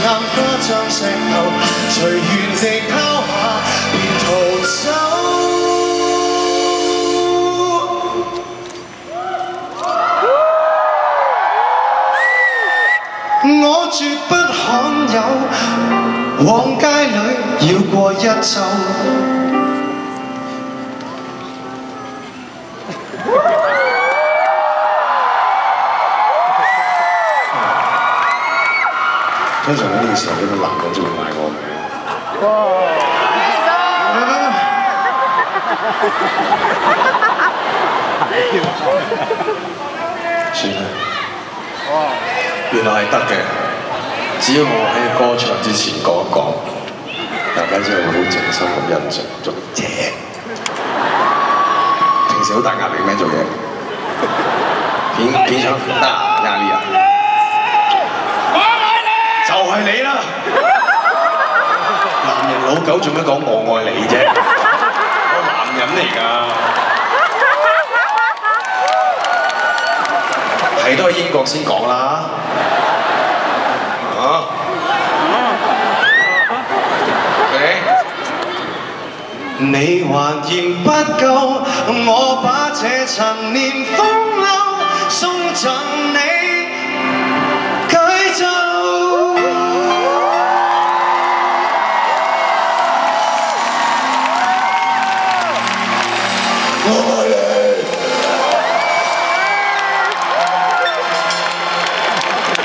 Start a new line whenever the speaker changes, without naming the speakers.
硬化像石頭，隨緣地拋下便逃走。我絕不罕有，往街裏繞過一周。通常喺呢個時候，呢個男人就會嗌我名。算啦，原來係得嘅。只要我喺歌唱之前講一講，大家真係會好靜心咁欣賞做嘢。平時好大壓力咩做嘢？平常很大壓力啊！就係你啦！男人老狗做咩講我愛你啫？我男人嚟㗎，係都係英國先講啦。你還嫌不夠，我把這陳年風褸送贈。